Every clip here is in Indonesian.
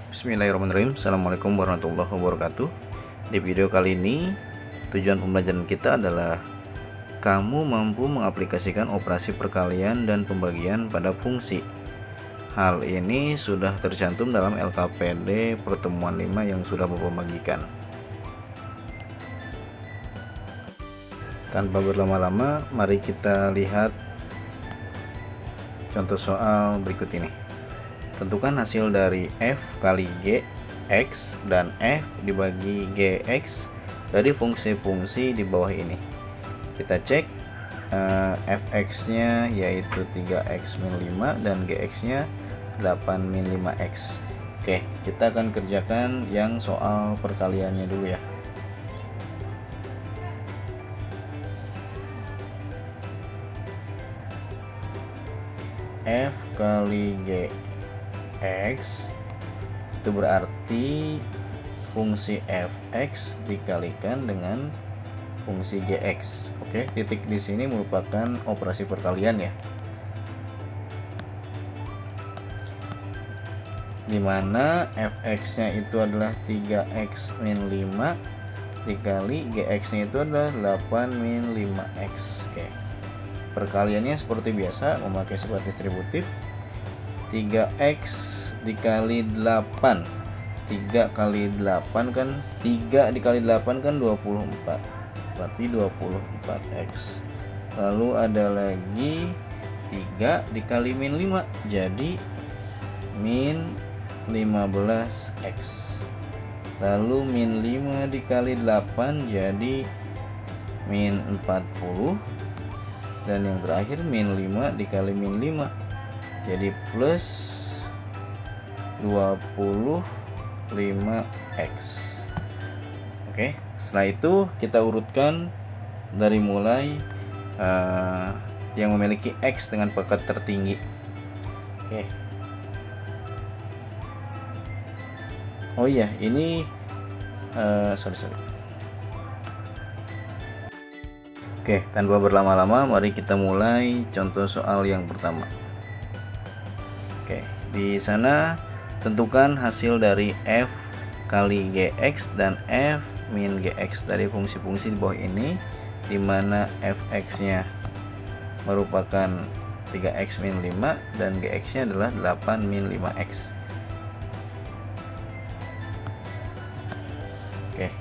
Bismillahirrahmanirrahim. Assalamualaikum warahmatullahi wabarakatuh. Di video kali ini, tujuan pembelajaran kita adalah kamu mampu mengaplikasikan operasi perkalian dan pembagian pada fungsi. Hal ini sudah tercantum dalam LKPD pertemuan 5 yang sudah Bapak bagikan. Tanpa berlama-lama, mari kita lihat contoh soal berikut ini. Tentukan hasil dari F kali G X dan F dibagi GX dari fungsi-fungsi di bawah ini. Kita cek Fx nya yaitu 3x min 5 dan Gx nya 8 min 5x. Oke, kita akan kerjakan yang soal perkaliannya dulu ya. F kali G X itu berarti fungsi fx dikalikan dengan fungsi gx. Oke, titik di sini merupakan operasi perkalian ya, dimana fx nya itu adalah 3x min 5 dikali gx nya itu adalah 8 min 5x. Oke, perkaliannya seperti biasa memakai sifat distributif. 3x dikali 8, 3 kali 8 kan 3 dikali 8 kan 24, berarti 24x. Lalu ada lagi 3 dikali min 5 jadi min 15x. Lalu min 5 dikali 8 jadi min 40. Dan yang terakhir min 5 dikali min 5 jadi plus 25x. Oke, setelah itu kita urutkan dari mulai yang memiliki x dengan pangkat tertinggi. Oke. Oh iya, ini sorry. Oke, tanpa berlama-lama mari kita mulai contoh soal yang pertama. Oke, di sana tentukan hasil dari F kali Gx dan F min Gx dari fungsi-fungsi di bawah ini, di mana fx-nya merupakan 3x min 5 dan Gx-nya adalah 8 min 5x. Oke.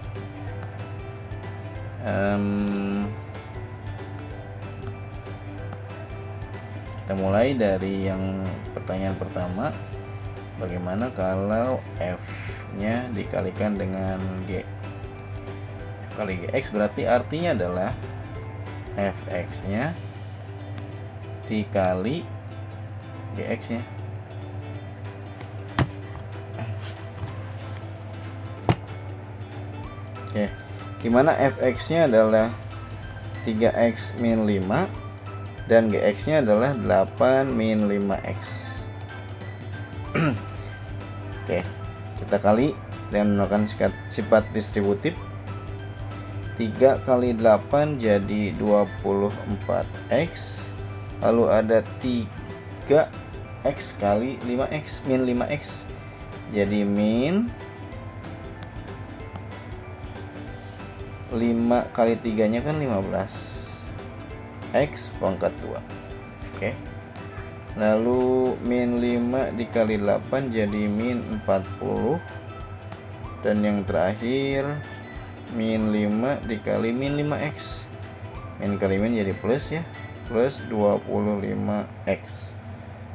Kita mulai dari yang pertanyaan pertama. Bagaimana kalau F-nya dikalikan dengan G? F kali Gx berarti artinya adalah Fx-nya dikali Gx-nya. Oke, dimana Fx-nya adalah 3x min 5 dan Gx-nya adalah 8 min 5x. Oke, kita kali dan menggunakan sifat distributif. 3 kali 8 jadi 24x. Lalu ada 3x kali 5x min 5x jadi min 5 kali 3 nya kan 15 x pangkat 2. Oke. Lalu min 5 dikali 8 jadi min 40. Dan yang terakhir min 5 dikali min 5x. Min kali min jadi plus ya, plus 25x.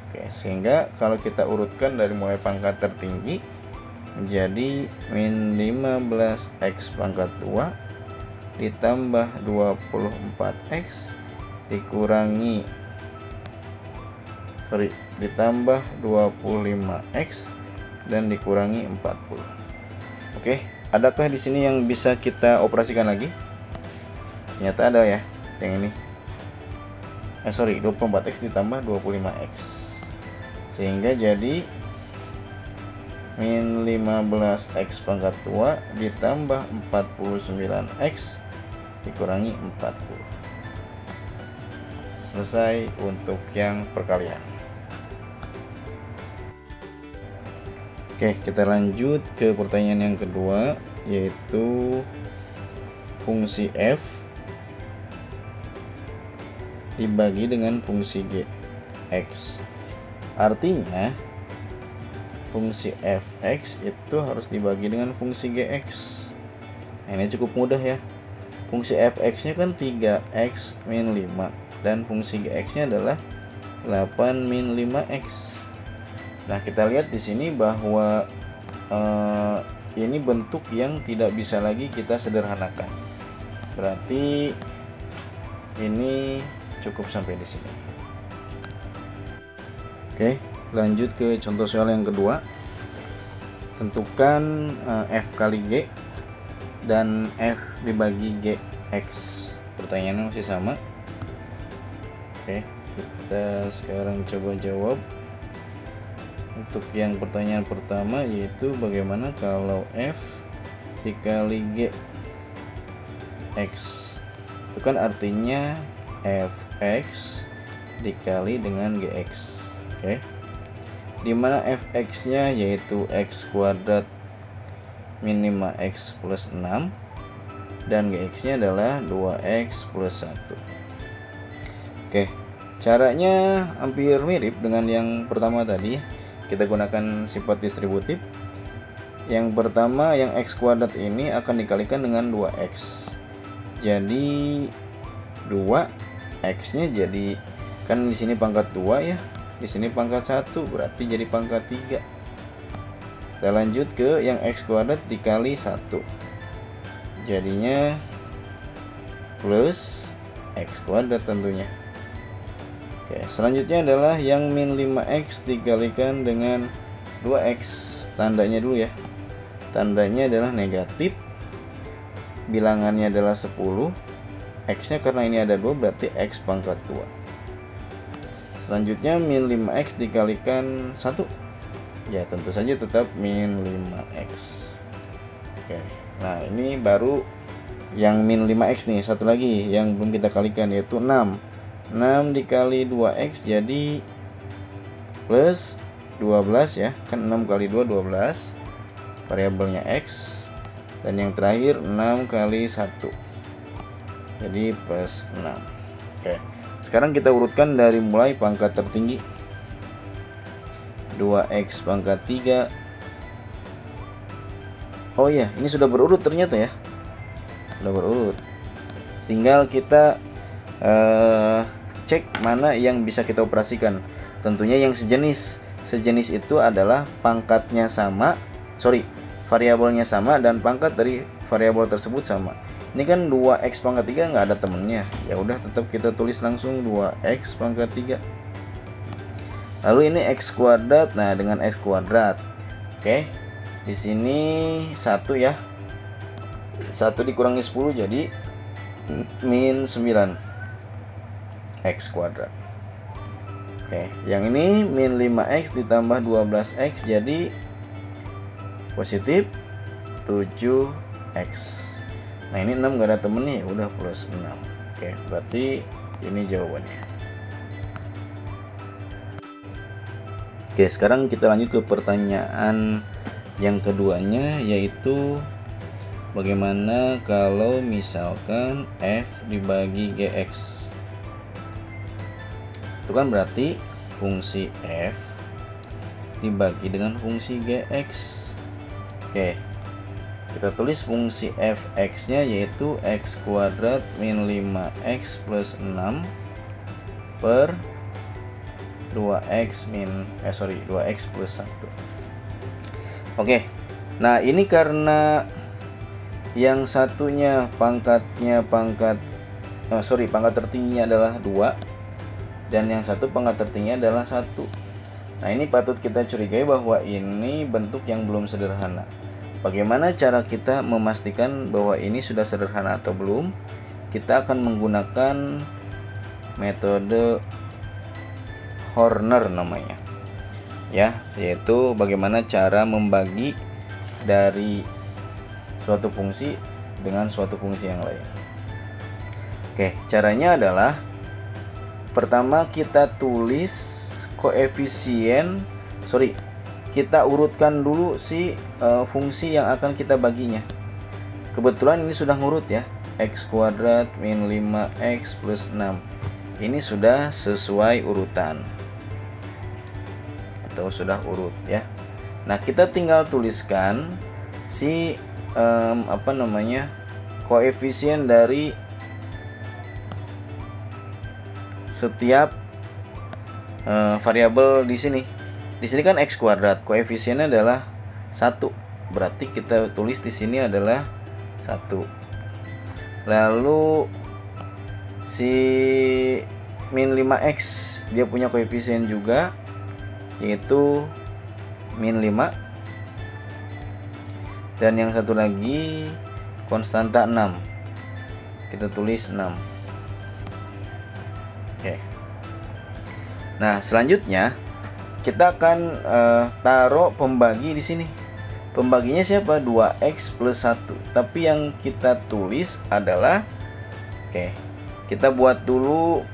Oke, sehingga kalau kita urutkan dari mulai pangkat tertinggi menjadi min 15x pangkat 2 ditambah 24x ditambah 25x dan dikurangi 40. Oke, adakah di sini yang bisa kita operasikan lagi? Ternyata ada ya, yang ini. 24x ditambah 25x. Sehingga jadi min 15x pangkat 2 ditambah 49x dikurangi 40. Selesai untuk yang perkalian. Oke, kita lanjut ke pertanyaan yang kedua, yaitu fungsi f dibagi dengan fungsi gx. Artinya fungsi fx itu harus dibagi dengan fungsi gx. Nah, ini cukup mudah ya. Fungsi fx nya kan 3x min 5 dan fungsi gx nya adalah 8 min 5x. Nah, kita lihat di sini bahwa ini bentuk yang tidak bisa lagi kita sederhanakan. Berarti ini cukup sampai di sini. Oke, lanjut ke contoh soal yang kedua. Tentukan f kali g dan f dibagi gx. Pertanyaannya masih sama. Oke, kita sekarang coba jawab. Untuk yang pertanyaan pertama, yaitu bagaimana kalau f dikali g x. Itu kan artinya fx dikali dengan gx. Oke, dimana fx nya yaitu x kuadrat min 5x plus 6 dan gx nya adalah 2x plus 1. Oke, caranya hampir mirip dengan yang pertama tadi. Kita gunakan sifat distributif. Yang pertama, yang x kuadrat ini akan dikalikan dengan 2x. Jadi 2x nya jadi, kan di sini pangkat 2 ya, di sini pangkat 1, berarti jadi pangkat 3. Kita lanjut ke yang x kuadrat dikali 1. Jadinya plus x kuadrat tentunya. Oke, selanjutnya adalah yang min 5x dikalikan dengan 2x. Tandanya dulu ya. Tandanya adalah negatif. Bilangannya adalah 10. X-nya karena ini ada 2 berarti x pangkat 2. Selanjutnya min 5x dikalikan 1. Ya, tentu saja tetap min 5x. Oke. Nah, ini baru yang min 5x nih. Satu lagi yang belum kita kalikan yaitu 6. 6 dikali 2x jadi plus 12 ya, kan 6 kali 2 12, variabelnya x, dan yang terakhir 6 kali 1 jadi plus 6. Oke, sekarang kita urutkan dari mulai pangkat tertinggi. 2x pangkat 3. Oh iya, ini sudah berurut ternyata ya, sudah berurut. Tinggal kita cek mana yang bisa kita operasikan. Tentunya yang sejenis. Sejenis itu adalah pangkatnya sama, variabelnya sama dan pangkat dari variabel tersebut sama. Ini kan 2x pangkat 3 nggak ada temennya. Ya udah, tetap kita tulis langsung 2x pangkat 3. Lalu ini x kuadrat, nah dengan x kuadrat. Oke. Di sini 1 ya. 1 dikurangi 10 jadi min 9 x kuadrat. Oke, yang ini min 5x ditambah 12x jadi positif 7x. Nah, ini 6 gak ada temennya, udah plus 6. Oke, berarti ini jawabannya. Oke, sekarang kita lanjut ke pertanyaan yang keduanya, yaitu bagaimana kalau misalkan f dibagi gx. Itu kan berarti fungsi f dibagi dengan fungsi gx. Oke, kita tulis fungsi fx nya yaitu x kuadrat min 5x plus 6 per 2x plus 1. Oke, nah ini karena yang satunya pangkat tertingginya adalah 2 dan yang satu pangkat tertingginya adalah 1. Nah, ini patut kita curigai bahwa ini bentuk yang belum sederhana. Bagaimana cara kita memastikan bahwa ini sudah sederhana atau belum? Kita akan menggunakan metode Horner namanya. Ya, yaitu bagaimana cara membagi dari suatu fungsi dengan suatu fungsi yang lain. Oke, caranya adalah pertama kita tulis kita urutkan dulu si fungsi yang akan kita baginya. Kebetulan ini sudah ngurut ya, x kuadrat min 5x plus 6. Ini sudah sesuai urutan atau sudah urut ya. Nah, kita tinggal tuliskan si koefisien dari setiap variabel di sini. Di sini kan x kuadrat, koefisiennya adalah 1. Berarti kita tulis di sini adalah 1. Lalu si min 5x dia punya koefisien juga, yaitu min 5. Dan yang satu lagi konstanta 6. Kita tulis 6. Oke. Nah, selanjutnya kita akan taruh pembagi di sini. Pembaginya siapa? 2x plus 1. Tapi yang kita tulis adalah kita buat dulu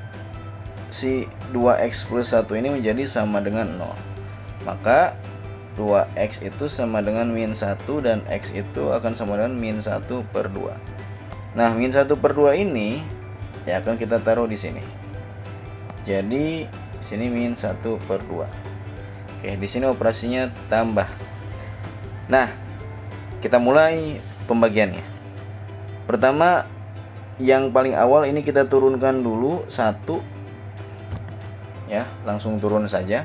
si 2x plus 1 ini menjadi sama dengan 0. Maka 2x itu sama dengan min 1 dan x itu akan sama dengan min 1 per 2. Nah, min 1 per 2 ini ya akan kita taruh di sini. Jadi di sini min 1 per 2. Oke, di sini operasinya tambah. Nah, kita mulai pembagiannya. Pertama, yang paling awal ini kita turunkan dulu 1 ya, langsung turun saja.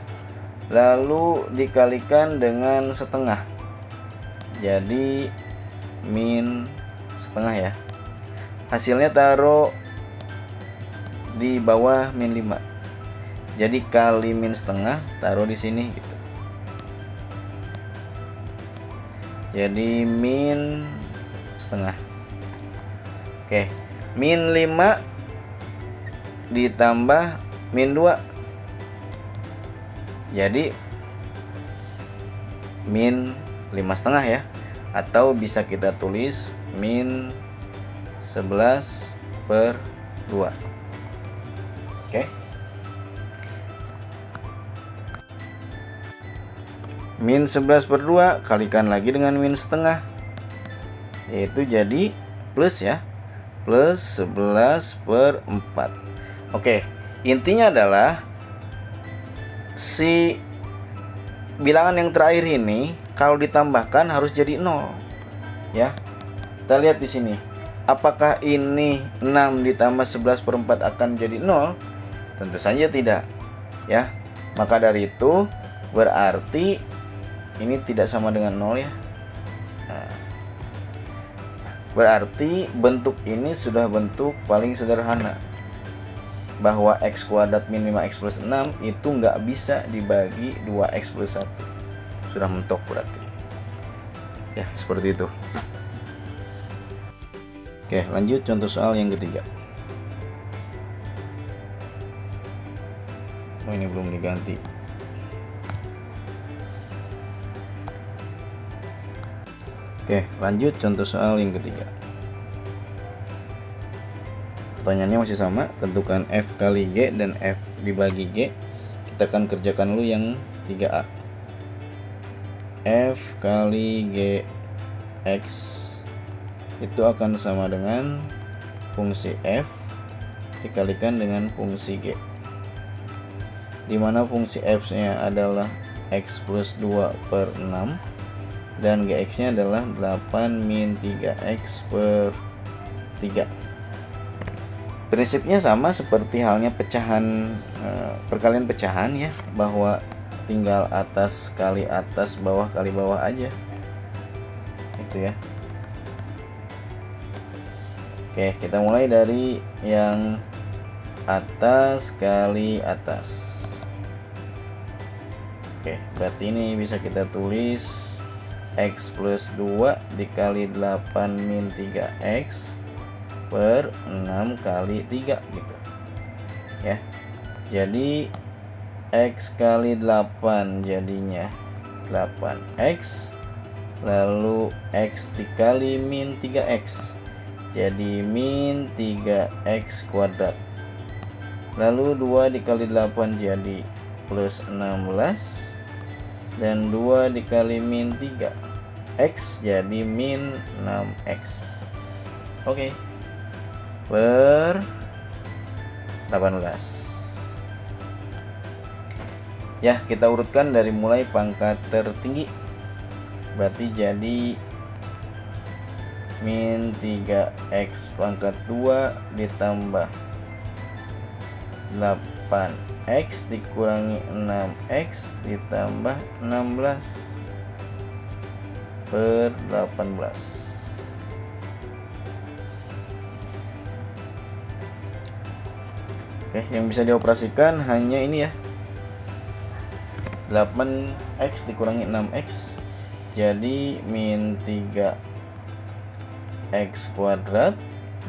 Lalu dikalikan dengan setengah. Jadi min setengah ya. Hasilnya taruh di bawah min 5. Jadi kali min setengah taruh di sini gitu. Jadi min setengah. Oke, min 5 ditambah min 2. Jadi min 5 setengah ya. Atau bisa kita tulis min 11 per 2. Oke. Min 11 per 2 kalikan lagi dengan min setengah, yaitu jadi plus ya, plus 11 per 4. Oke, intinya adalah si bilangan yang terakhir ini kalau ditambahkan harus jadi 0 ya. Kita lihat di sini, apakah ini 6 ditambah 11 per 4 akan jadi 0? Tentu saja tidak ya. Maka dari itu berarti ini tidak sama dengan 0 ya. Nah, berarti bentuk ini sudah bentuk paling sederhana, bahwa x kuadrat min 5x plus 6 itu nggak bisa dibagi 2x plus 1. Sudah mentok berarti ya, seperti itu. Oke, lanjut contoh soal yang ketiga. Oh, ini belum diganti. Oke, lanjut contoh soal yang ketiga. Pertanyaannya masih sama, tentukan f kali g dan f dibagi g. Kita akan kerjakan dulu yang 3A. F kali g x itu akan sama dengan fungsi f dikalikan dengan fungsi g, dimana fungsi f nya adalah x plus 2 per 6 dan gx nya adalah 8 min 3x per 3. Prinsipnya sama seperti halnya pecahan, perkalian pecahan ya, bahwa tinggal atas kali atas, bawah kali bawah aja, itu ya. Oke, kita mulai dari yang atas kali atas. Oke, berarti ini bisa kita tulis x plus 2 dikali 8 min 3x per 6 kali 3 gitu ya. Jadi x kali 8 jadinya 8x, lalu x dikali min 3x jadi min 3x kuadrat, lalu 2 dikali 8 jadi plus 16, dan 2 dikali min 3 X jadi min 6X. Oke, per 18. Ya, kita urutkan dari mulai pangkat tertinggi. Berarti jadi min 3X pangkat 2 ditambah 8X dikurangi 6X ditambah 16 per 18. Oke, yang bisa dioperasikan hanya ini ya, 8X dikurangi 6X jadi min 3X kuadrat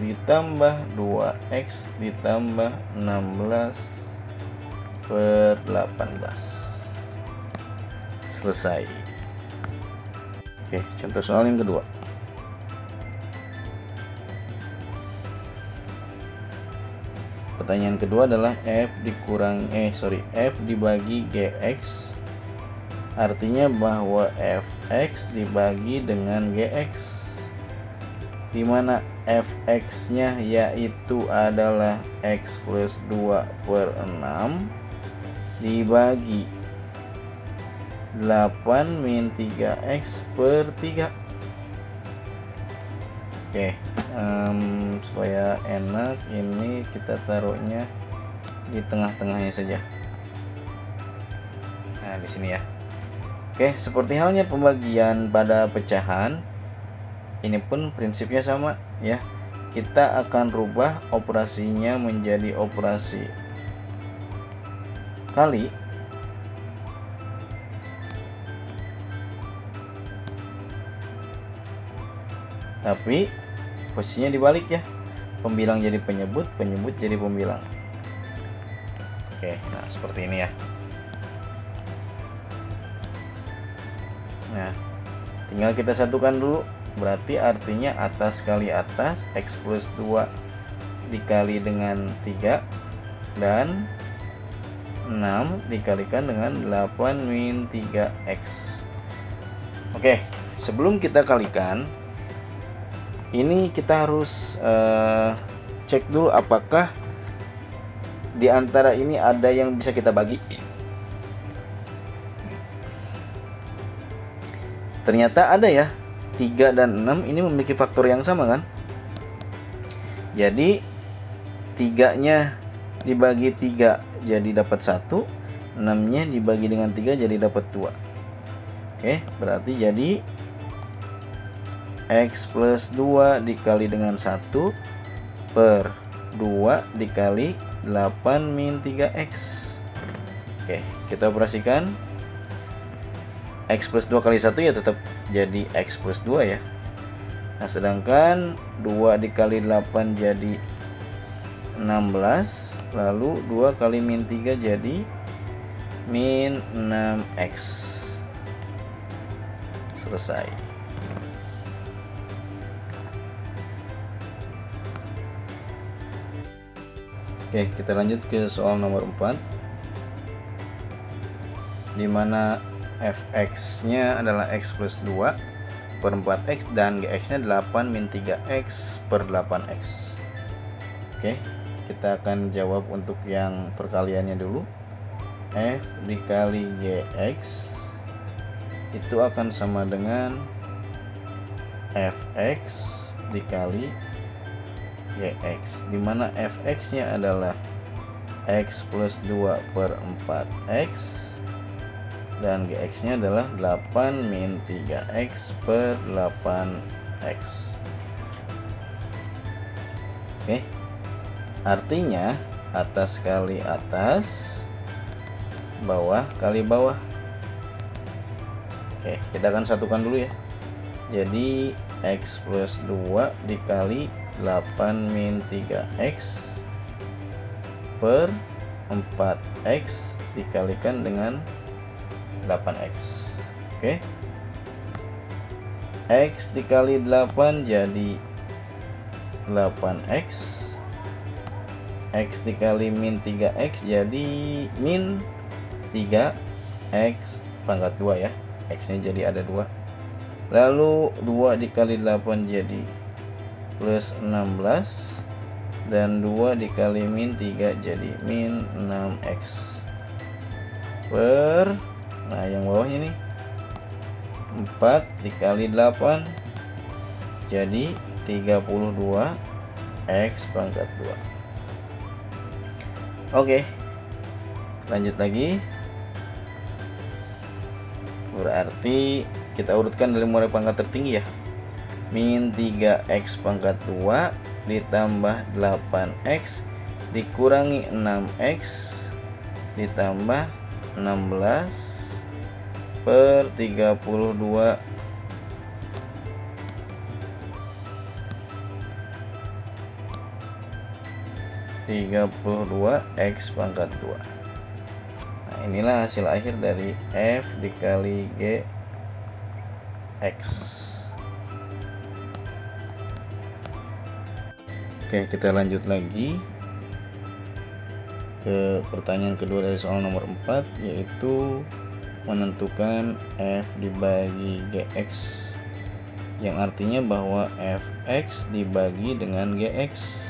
ditambah 2X ditambah 16 per 18. Selesai. Oke, contoh soal yang kedua. Pertanyaan kedua adalah F dibagi GX, artinya bahwa Fx dibagi dengan Gx, di mana Fx-nya yaitu adalah X plus 2 per 6 dibagi 8 min 3X per 3. Oke, supaya enak ini kita taruhnya di tengah-tengahnya saja. Nah, di sini ya. Oke, seperti halnya pembagian pada pecahan, ini pun prinsipnya sama ya. Kita akan rubah operasinya menjadi operasi kali. Tapi posisinya dibalik ya. Pembilang jadi penyebut, penyebut jadi pembilang. Oke, nah seperti ini ya. Nah, tinggal kita satukan dulu. Berarti artinya atas kali atas X plus 2 dikali dengan 3 dan 6 dikalikan dengan 8 min 3X. Oke, sebelum kita kalikan, ini kita harus cek dulu apakah di antara ini ada yang bisa kita bagi. Ternyata ada ya, 3 dan 6 ini memiliki faktor yang sama kan. Jadi 3-nya dibagi 3 jadi dapat 1, 6-nya dibagi dengan 3 jadi dapat 2. Oke, berarti jadi X plus 2 dikali dengan 1 per 2 dikali 8 min 3X. Oke, kita operasikan. X plus 2 kali 1 ya tetap jadi X plus 2 ya. Nah, sedangkan 2 dikali 8 jadi 16, lalu 2 kali min 3 jadi min 6X. Selesai. Oke, kita lanjut ke soal nomor 4, di mana Fx-nya adalah X plus 2 per 4X dan Gx-nya 8 min 3X per 8X. Oke, kita akan jawab untuk yang perkaliannya dulu. F dikali Gx itu akan sama dengan Fx dikali Gx, dimana Fx-nya adalah X plus 2 per 4X dan Gx-nya adalah 8 min 3X per 8X. Oke, artinya atas kali atas, bawah kali bawah. Oke, kita akan satukan dulu ya. Jadi X plus 2 dikali 8 min 3X per 4X dikalikan dengan 8X. Oke, X dikali 8 jadi 8X, X dikali min 3X jadi min 3X pangkat 2 ya, X nya jadi ada 2. Lalu 2 dikali 8 jadi plus 16, dan 2 dikali min 3 jadi min 6X per, nah yang bawahnya nih 4 dikali 8 jadi 32 X pangkat 2. Oke, lanjut lagi. Berarti kita urutkan dari mulai pangkat tertinggi ya. Min 3X pangkat 2 ditambah 8X dikurangi 6X ditambah 16 per 32 X pangkat 2. Nah, inilah hasil akhir dari F dikali G X. Oke, kita lanjut lagi ke pertanyaan kedua dari soal nomor 4, yaitu menentukan F dibagi Gx, yang artinya bahwa Fx dibagi dengan Gx,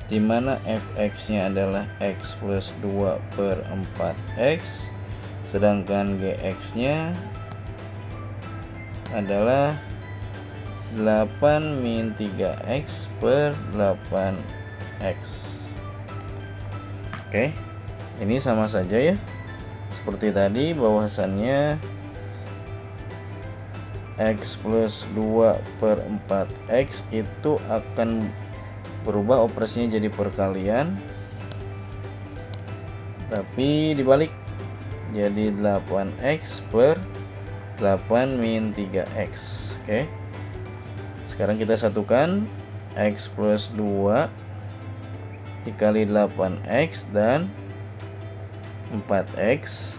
di mana Fx nya adalah X plus 2 per 4X, sedangkan Gx nya adalah 8 min 3X per 8X. Oke, ini sama saja ya, seperti tadi, bahwasannya X plus 2 per 4X itu akan berubah operasinya jadi perkalian, tapi dibalik jadi 8X per 8 min 3X. Oke, sekarang kita satukan X plus 2 dikali 8X dan 4X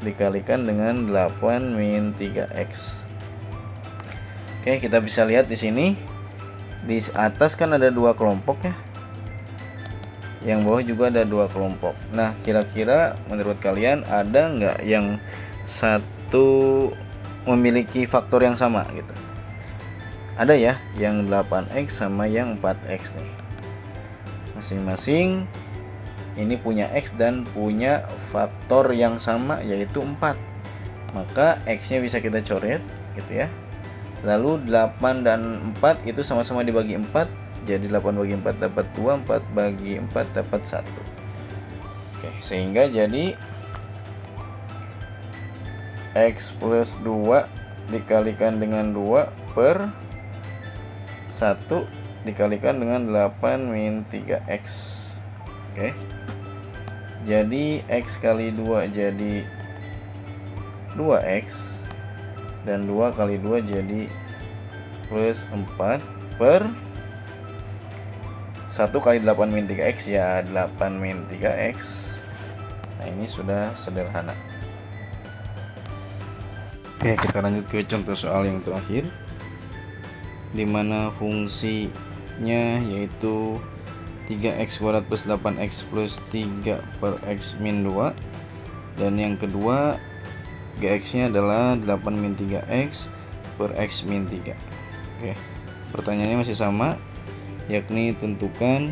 dikalikan dengan 8 min 3X. Oke, kita bisa lihat di sini. Di atas kan ada 2 kelompok ya. Yang bawah juga ada 2 kelompok. Nah, kira-kira menurut kalian ada nggak yang satu memiliki faktor yang sama gitu? Ada ya, yang 8X sama yang 4X nih. Masing-masing ini punya X dan punya faktor yang sama, yaitu 4. Maka X nya bisa kita coret gitu ya. Lalu 8 dan 4 itu sama-sama dibagi 4, jadi 8 bagi 4 dapat 2, 4 bagi 4 dapat 1. Oke, sehingga jadi X plus 2 dikalikan dengan 2 per 1 dikalikan dengan 8 min 3X. Oke, jadi X kali 2 jadi 2X, dan 2 kali 2 jadi plus 4 per 1 kali 8 min 3X ya 8 min 3X. Nah, ini sudah sederhana. Oke, kita lanjut ke contoh soal yang terakhir, dimana fungsinya yaitu 3x kuadrat plus 8x plus 3 per x min 2, dan yang kedua Gx nya adalah 8 min 3x per x min 3. Oke, pertanyaannya masih sama, yakni tentukan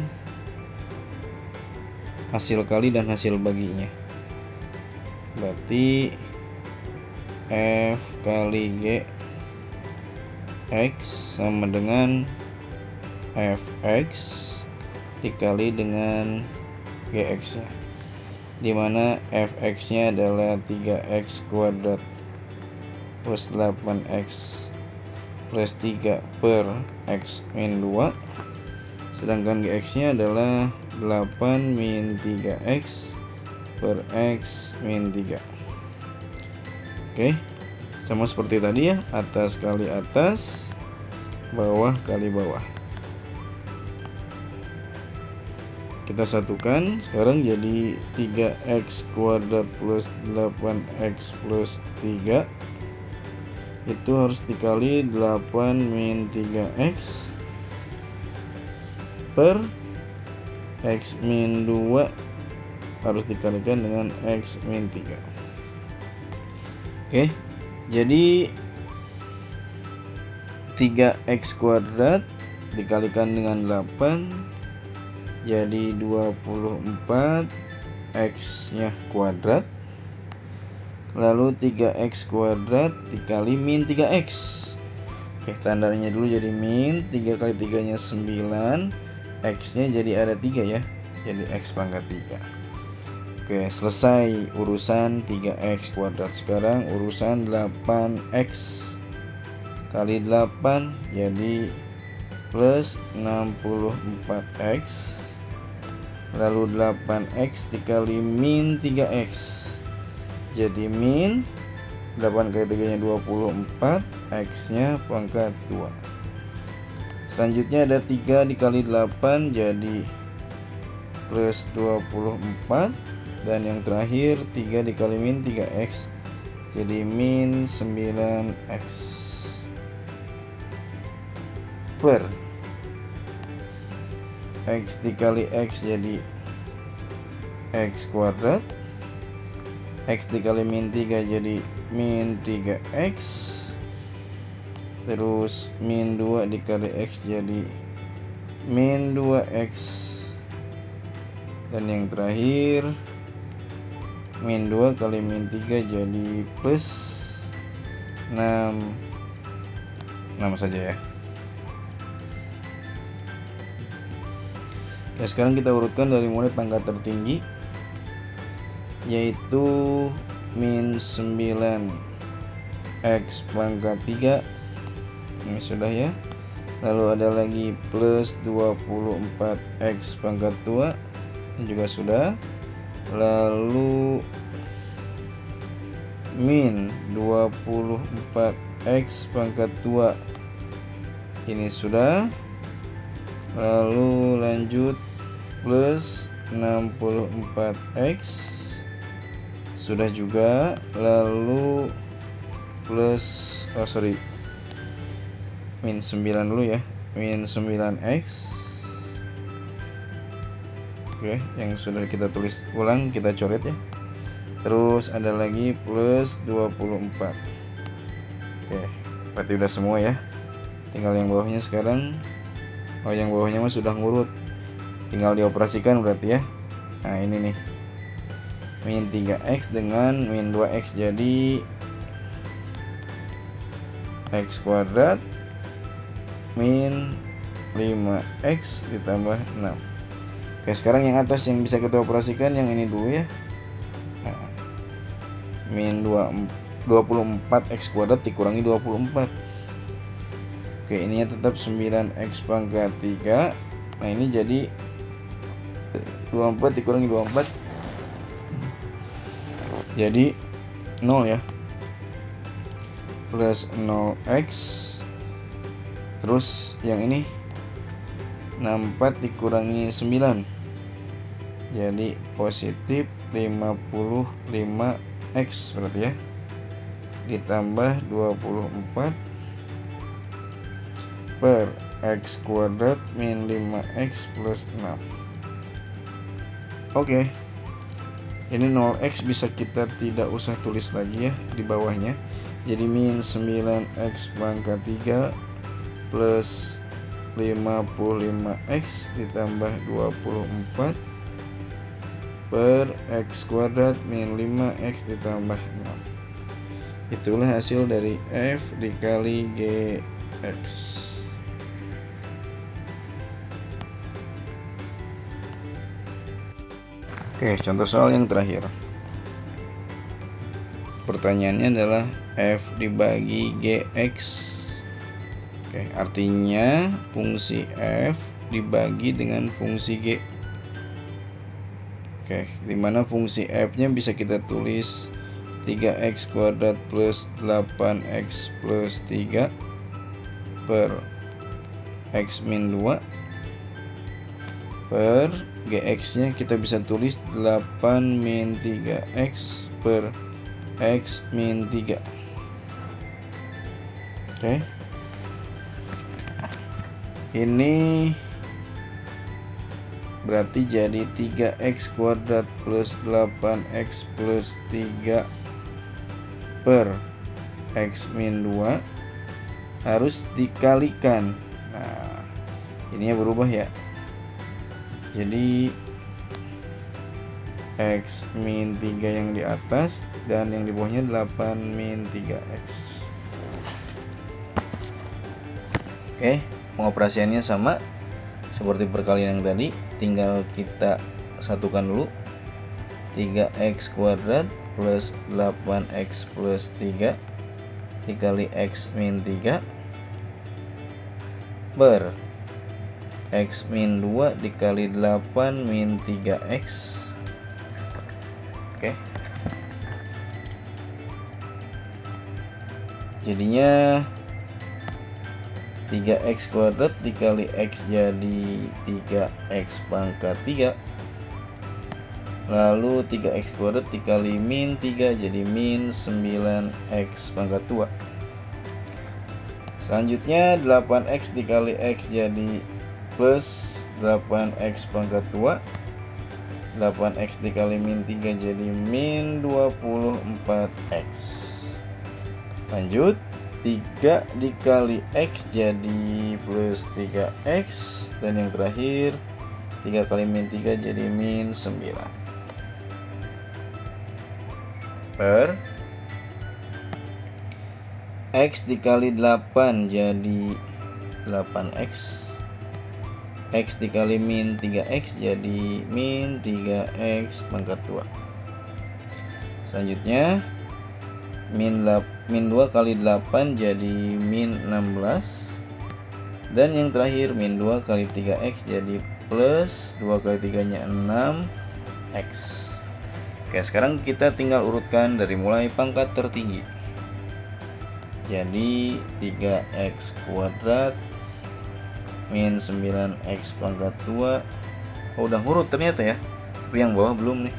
hasil kali dan hasil baginya. Berarti F kali G X sama dengan Fx dikali dengan Gx nya, dimana Fx nya adalah 3x kuadrat plus 8x plus 3 per x min 2, sedangkan Gx nya adalah 8 min 3x per x min 3. Oke, sama seperti tadi ya, atas kali atas, bawah kali bawah. Kita satukan sekarang jadi 3x kuadrat plus 8x plus 3 itu harus dikali 8 min 3x per x min 2 harus dikalikan dengan x min 3. Oke, jadi 3x kuadrat dikalikan dengan 8 jadi 24 x nya kuadrat, lalu 3x kuadrat dikali min 3x. Oke, tandanya dulu jadi min 3 kali 3 nya 9, x nya jadi ada 3 ya, jadi x pangkat 3. Oke, selesai urusan 3x kuadrat. Sekarang urusan 8x kali 8 jadi plus 64x, lalu 8x dikali min 3x jadi min 8 kali 3 nya 24, x nya pangkat 2. Selanjutnya ada 3 dikali 8 jadi plus 24, dan yang terakhir 3 dikali min 3x jadi min 9x per x dikali x jadi x kuadrat, x dikali min 3 jadi min 3x, terus min 2 dikali x jadi min 2x, dan yang terakhir min 2 kali min 3 jadi plus 6 saja ya. Oke, sekarang kita urutkan dari mulai pangkat tertinggi, yaitu min 9x pangkat 3. Ini sudah ya. Lalu ada lagi plus 24x pangkat 2. Ini juga sudah. Lalu min 24x pangkat 2. Ini sudah. Lalu lanjut plus 64x sudah juga. Lalu plus min 9 dulu ya, min 9x. Oke, yang sudah kita tulis ulang kita coret ya. Terus ada lagi plus 24. Oke, berarti udah semua ya. Tinggal yang bawahnya sekarang. Oh, yang bawahnya mah sudah ngurut, tinggal dioperasikan berarti ya. Nah, ini nih, min 3x dengan min 2x jadi x kuadrat min 5x ditambah 6. Oke, sekarang yang atas yang bisa kita operasikan yang ini dulu ya. Nah, min 24x kuadrat dikurangi 24. Oke, ininya tetap 9x pangkat 3. Nah, ini jadi 24 dikurangi 24 jadi 0 ya, plus 0x. Terus yang ini 64 dikurangi 9 jadi positif 55x berarti ya, ditambah 24 per x kuadrat min 5x plus 6. Oke, ini 0x bisa kita tidak usah tulis lagi ya di bawahnya, jadi min 9x pangkat 3 plus 55x ditambah 24 per x kuadrat min 5x ditambah 6. Itulah hasil dari f dikali gx. Oke, contoh soal yang terakhir. Pertanyaannya adalah f dibagi gx. Oke, artinya fungsi f dibagi dengan fungsi g. Oke, dimana fungsi f-nya bisa kita tulis 3x kuadrat plus 8x plus 3 per x min 2 per gx-nya kita bisa tulis 8 min 3x per x min 3. Oke. Ini berarti jadi 3x kuadrat plus 8x plus 3 per X min 2 harus dikalikan. Nah, ininya berubah ya. Jadi X min 3 yang di atas dan yang di bawahnya 8 min 3X. Oke, pengoperasiannya sama seperti perkalian yang tadi, tinggal kita satukan dulu. 3x kuadrat plus 8x plus 3 dikali x min 3 per x min 2 dikali 8 min 3x. Oke, jadinya 3x kuadrat dikali x jadi 3x pangkat 3, lalu 3x kuadrat dikali min 3 jadi min 9x pangkat 2. Selanjutnya 8x dikali x jadi plus 8x pangkat 2, 8x dikali min 3 jadi min 24x. Lanjut, 3 dikali x jadi plus 3x, dan yang terakhir 3 kali min 3 jadi min 9 per x dikali 8 jadi 8x, x dikali min 3x jadi min 3x pangkat 2. Selanjutnya min 2 kali 8 jadi min 16, dan yang terakhir min 2 kali 3x jadi plus 2 kali 3 nya 6x. Oke, sekarang kita tinggal urutkan dari mulai pangkat tertinggi. Jadi 3x kuadrat min 9x pangkat 2. Oh, udah ngurut ternyata ya, tapi yang bawah belum nih.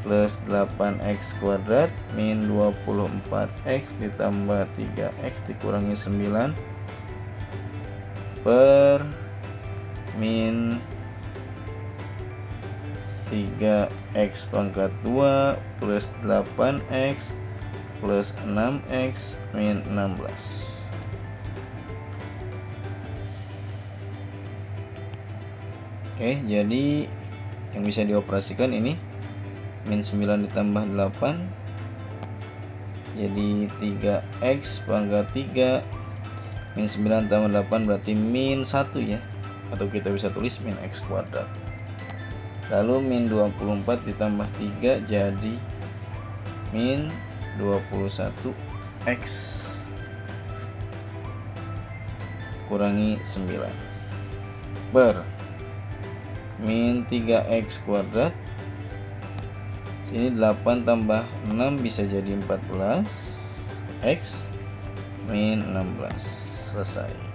Plus 8x kuadrat min 24x ditambah 3x dikurangi 9 per min 3x pangkat 2 plus 8x plus 6x min 16. Oke, jadi yang bisa dioperasikan ini min 9 ditambah 8 jadi 3x pangkat 3, min 9 tambah 8 berarti min 1 ya, atau kita bisa tulis min x kuadrat. Lalu min 24 ditambah 3 jadi min 21x kurangi 9 per min 3x kuadrat. Sini 8 tambah 6 bisa jadi 14x min 16. Selesai.